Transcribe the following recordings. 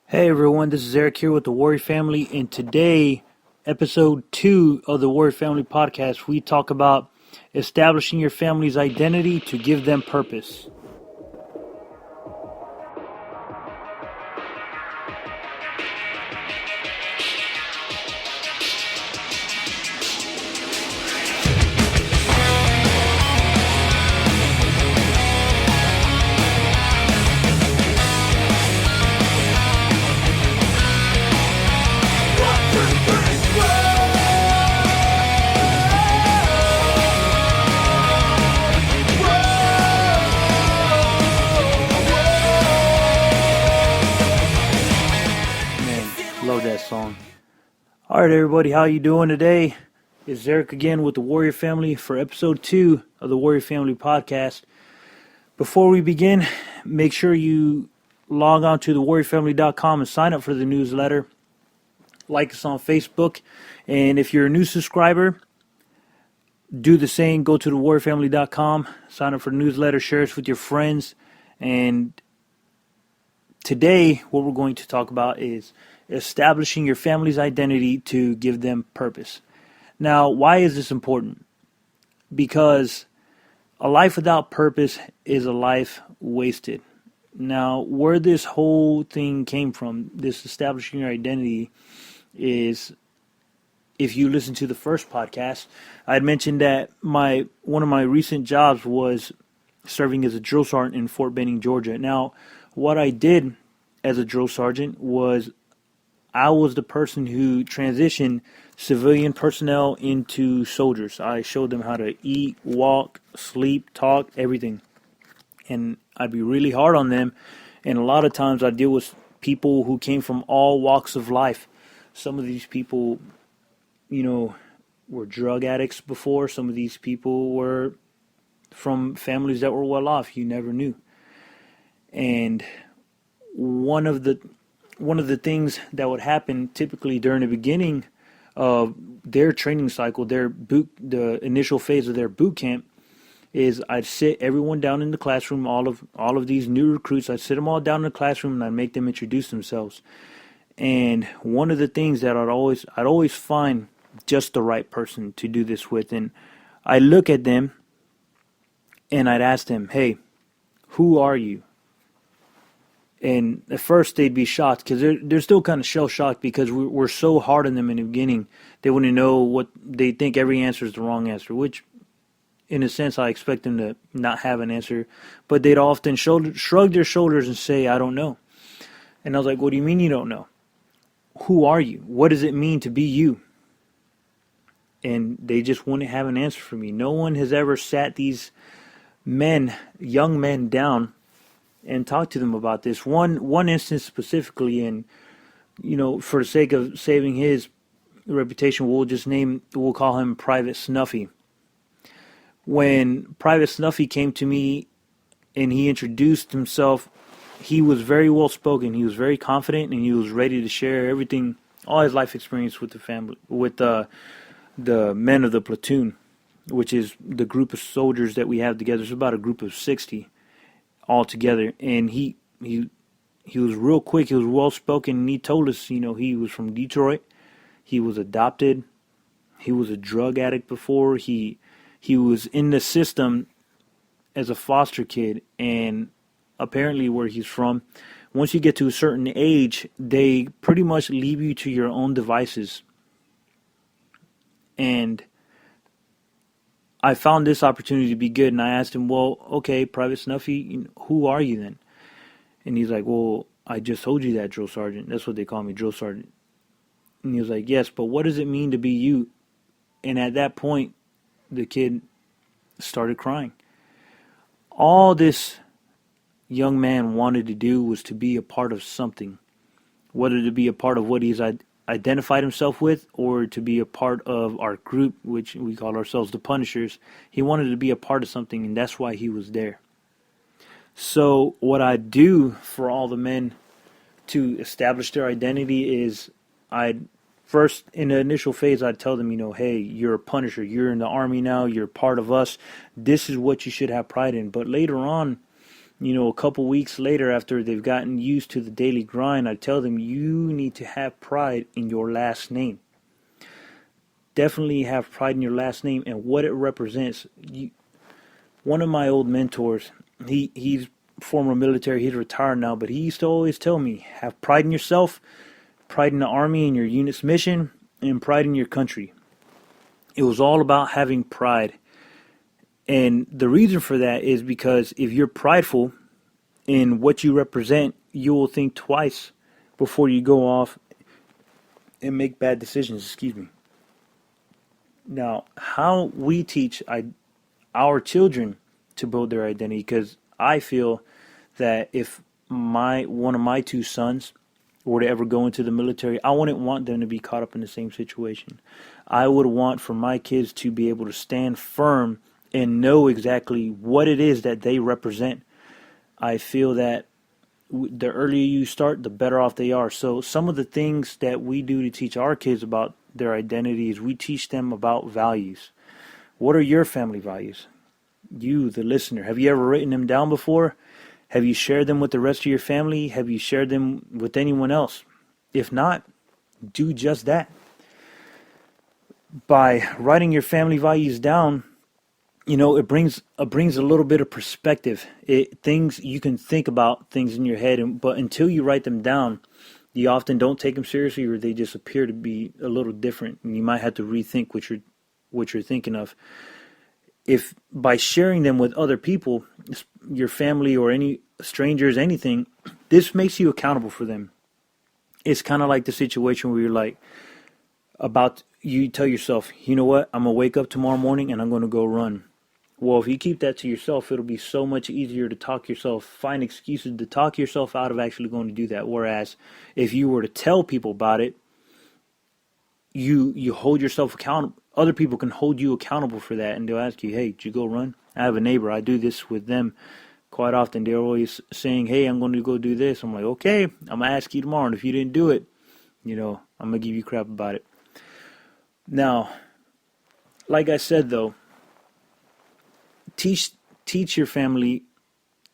Hey everyone, this is Eric here with the Warrior Family, and today, episode 2 of the Warrior Family podcast, we talk about establishing your family's identity to give them purpose. Love that song. Alright everybody, how you doing today? It's Eric again with the Warrior Family for episode 2 of the Warrior Family podcast. Before we begin, make sure you log on to thewarriorfamily.com and sign up for the newsletter. Like us on Facebook. And if you're a new subscriber, do the same. Go to thewarriorfamily.com, sign up for the newsletter, share us with your friends. And today, what we're going to talk about is establishing your family's identity to give them purpose. Now, why is this important? Because a life without purpose is a life wasted. Now, where this whole thing came from, this establishing your identity, is if you listen to the first podcast, I had mentioned that one of my recent jobs was serving as a drill sergeant in Fort Benning, Georgia. Now, what I did as a drill sergeant was I was the person who transitioned civilian personnel into soldiers. I showed them how to eat, walk, sleep, talk, everything. And I'd be really hard on them. And a lot of times I deal with people who came from all walks of life. Some of these people, were drug addicts before. Some of these people were from families that were well off. You never knew. And one of the things that would happen typically during the beginning of their training cycle, the initial phase of their boot camp, is I'd sit everyone down in the classroom, all of these new recruits, I'd sit them all down in the classroom and I'd make them introduce themselves. And one of the things that I'd always find just the right person to do this with, and I'd look at them and I'd ask them, hey, who are you? And at first they'd be shocked because they're still kind of shell-shocked because we're so hard on them in the beginning. They wouldn't know what they think every answer is the wrong answer, which in a sense I expect them to not have an answer. But they'd often shrug their shoulders and say, I don't know. And I was like, what do you mean you don't know? Who are you? What does it mean to be you? And they just wouldn't have an answer for me. No one has ever sat these young men down and talk to them about this. One instance specifically, and for the sake of saving his reputation, we'll call him Private Snuffy. When Private Snuffy came to me and he introduced himself, he was very well spoken. He was very confident, and he was ready to share everything, all his life experience with the family, with the men of the platoon, which is the group of soldiers that we have together. It's about a group of 60. All together, and he was real quick. He was well spoken, and he told us, he was from Detroit. He was adopted. He was a drug addict before. He was in the system as a foster kid, and apparently where he's from, once you get to a certain age, they pretty much leave you to your own devices. And I found this opportunity to be good, and I asked him, well, okay, Private Snuffy, who are you then? And he's like, well, I just told you that, Drill Sergeant. That's what they call me, Drill Sergeant. And he was like, yes, but what does it mean to be you? And at that point, the kid started crying. All this young man wanted to do was to be a part of something, whether to be a part of what he's identified himself with, or to be a part of our group, which we call ourselves the Punishers. He wanted to be a part of something, and that's why he was there. So what I do for all the men to establish their identity is first, in the initial phase, I'd tell them, hey, you're a Punisher. You're in the Army now. You're part of us. This is what you should have pride in. But later on, A couple weeks later, after they've gotten used to the daily grind, I tell them, you need to have pride in your last name. Definitely have pride in your last name and what it represents. One of my old mentors, he's former military, he's retired now, but he used to always tell me, have pride in yourself, pride in the Army and your unit's mission, and pride in your country. It was all about having pride. And the reason for that is because if you're prideful in what you represent, you will think twice before you go off and make bad decisions. Excuse me. Now, how we teach our children to build their identity, because I feel that if one of my two sons were to ever go into the military, I wouldn't want them to be caught up in the same situation. I would want for my kids to be able to stand firm and know exactly what it is that they represent. I feel that the earlier you start, the better off they are. So some of the things that we do to teach our kids about their identities, we teach them about values. What are your family values? You, the listener, have you ever written them down before? Have you shared them with the rest of your family? Have you shared them with anyone else? If not, do just that. By writing your family values down, it brings a little bit of perspective. Things you can think about things in your head, but until you write them down, you often don't take them seriously, or they just appear to be a little different, and you might have to rethink what you're thinking of. If by sharing them with other people, your family or any strangers, anything, this makes you accountable for them. It's kind of like the situation where you're like, you tell yourself, you know what, I'm going to wake up tomorrow morning and I'm going to go run. Well, if you keep that to yourself, it'll be so much easier to find excuses to talk yourself out of actually going to do that. Whereas if you were to tell people about it, you hold yourself accountable. Other people can hold you accountable for that, and they'll ask you, hey, did you go run? I have a neighbor. I do this with them quite often. They're always saying, hey, I'm going to go do this. I'm like, okay, I'm going to ask you tomorrow, and if you didn't do it, I'm going to give you crap about it. Now, like I said, though, teach your family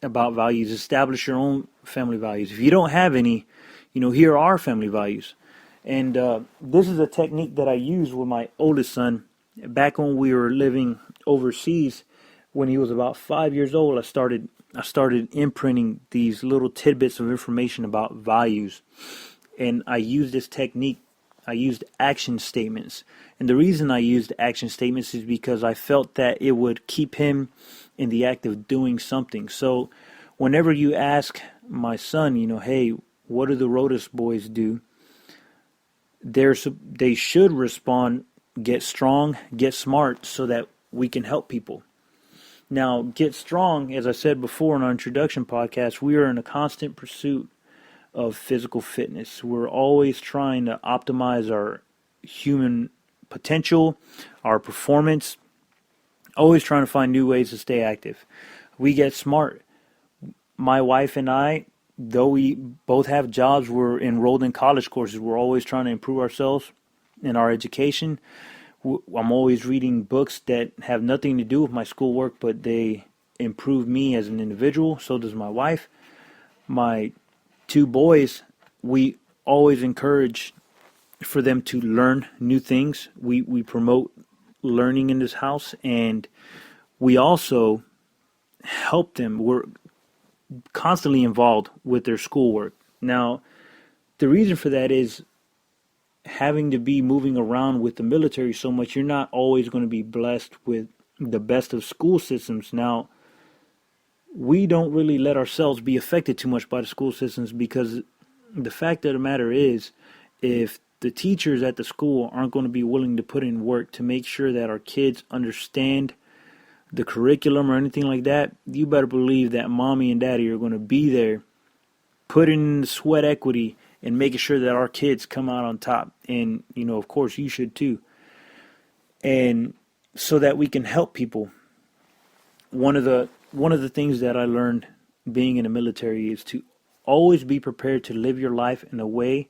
about values. Establish your own family values. If you don't have any, here are family values. And this is a technique that I used with my oldest son back when we were living overseas. When he was about 5 years old, I started imprinting these little tidbits of information about values. And I used this technique. I used action statements. And the reason I used action statements is because I felt that it would keep him in the act of doing something. So whenever you ask my son, hey, what do the Rodas boys do? They should respond, get strong, get smart, so that we can help people. Now, get strong, as I said before in our introduction podcast, we are in a constant pursuit of physical fitness. We're always trying to optimize our human potential, our performance, always trying to find new ways to stay active. We get smart. My wife and I, though we both have jobs, we're enrolled in college courses. We're always trying to improve ourselves in our education. I'm always reading books that have nothing to do with my schoolwork, but they improve me as an individual. So does my wife. My two boys, we always encourage for them to learn new things. We promote learning in this house, and we also help them. We're constantly involved with their schoolwork. Now, the reason for that is having to be moving around with the military so much, you're not always going to be blessed with the best of school systems. Now, we don't really let ourselves be affected too much by the school systems, because the fact of the matter is, if the teachers at the school aren't going to be willing to put in work to make sure that our kids understand the curriculum or anything like that, you better believe that mommy and daddy are going to be there putting in the sweat equity and making sure that our kids come out on top. And, of course, you should too. And so that we can help people. One of the things that I learned being in the military is to always be prepared to live your life in a way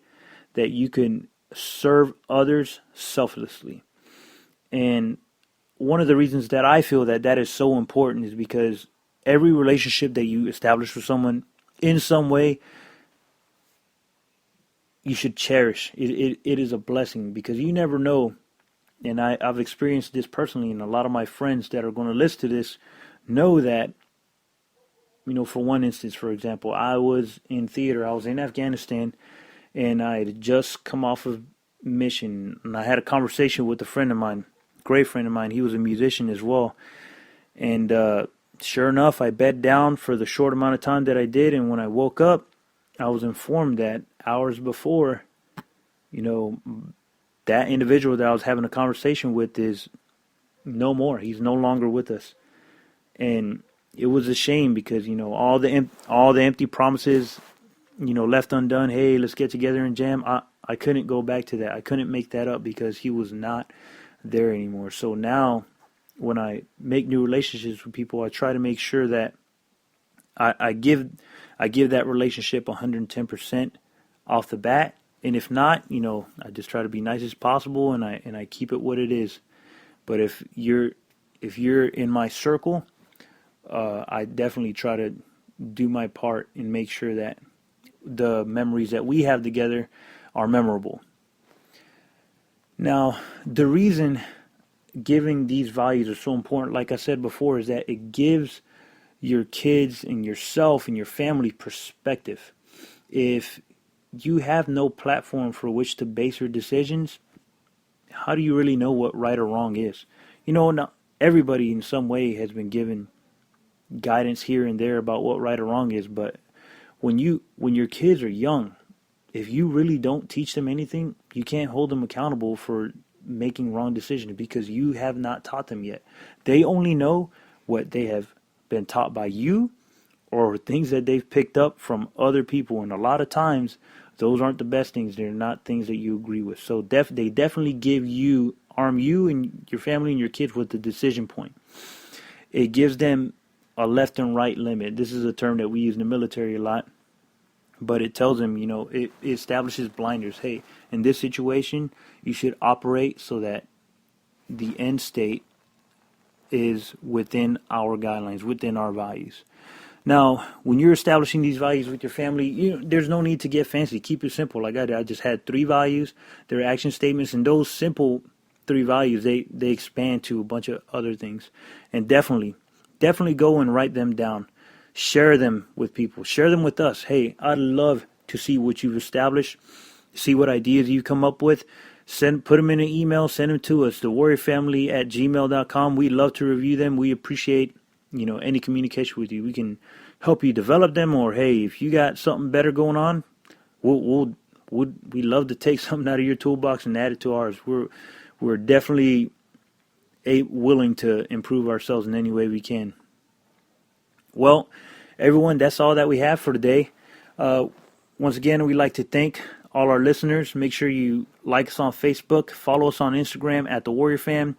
that you can serve others selflessly. And one of the reasons that I feel that is so important is because every relationship that you establish with someone in some way, you should cherish. It is a blessing, because you never know. And I've experienced this personally, and a lot of my friends that are going to listen to this know that, for one instance, for example, I was in theater. I was in Afghanistan, and I had just come off of mission, and I had a conversation with a friend of mine, great friend of mine. He was a musician as well. And sure enough, I bed down for the short amount of time that I did, and when I woke up, I was informed that hours before, that individual that I was having a conversation with is no more. He's no longer with us. And it was a shame, because, all the empty promises, left undone. Hey, let's get together and jam. I couldn't go back to that. I couldn't make that up, because he was not there anymore. So now, when I make new relationships with people, I try to make sure that I give that relationship 110% off the bat. And if not, I just try to be nice as possible, and I keep it what it is. But if you're in my circle, I definitely try to do my part and make sure that the memories that we have together are memorable. Now, the reason giving these values are so important, like I said before, is that it gives your kids and yourself and your family perspective. If you have no platform for which to base your decisions, how do you really know what right or wrong is? Now, everybody in some way has been given guidance here and there about what right or wrong is, but when your kids are young, if you really don't teach them anything, you can't hold them accountable for making wrong decisions, because you have not taught them yet. They only know what they have been taught by you, or things that they've picked up from other people, and a lot of times those aren't the best things. They're not things that you agree with. So they definitely arm you and your family and your kids with the decision point. It gives them a left and right limit. This is a term that we use in the military a lot, but it tells them, it establishes blinders. Hey, in this situation, you should operate so that the end state is within our guidelines, within our values. Now, when you're establishing these values with your family, there's no need to get fancy. Keep it simple. Like I did, I just had 3 values. They're action statements, and those simple 3 values, they expand to a bunch of other things. And definitely go and write them down. Share them with people. Share them with us. Hey, I'd love to see what you've established, see what ideas you come up with. Put them in an email, send them to us, thewarriorfamily@gmail.com. We love to review them. We appreciate, any communication with you. We can help you develop them, or hey, if you got something better going on, we'd love to take something out of your toolbox and add it to ours. We're definitely willing to improve ourselves in any way we can. Well, everyone, that's all that we have for today. Once again, we'd like to thank all our listeners. Make sure you like us on Facebook, follow us on Instagram at The Warrior Fam,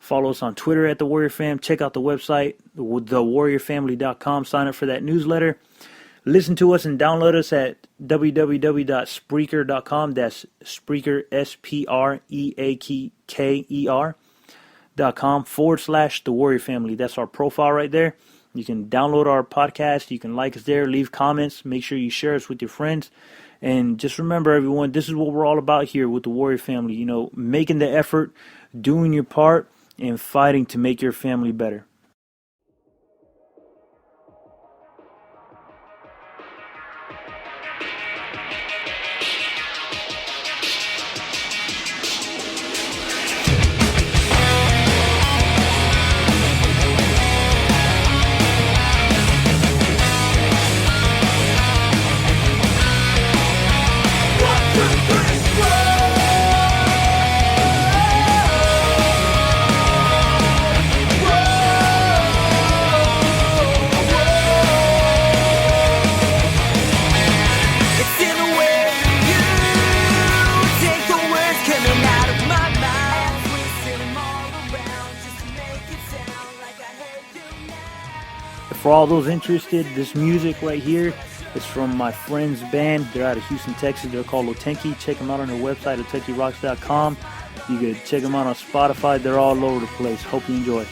follow us on Twitter at The Warrior Fam, check out the website, thewarriorfamily.com, sign up for that newsletter. Listen to us and download us at www.spreaker.com. That's Spreaker, SPREAKER.com/The Warrior Family. That's our profile right there. You can download our podcast. You can like us there, leave comments. Make sure you share us with your friends. And just remember, everyone, this is what we're all about here with the Warrior Family. Making the effort, doing your part, and fighting to make your family better. For all those interested, this music right here is from my friend's band. They're out of Houston, Texas. They're called Otenki. Check them out on their website, otenkirocks.com. You can check them out on Spotify. They're all over the place. Hope you enjoy.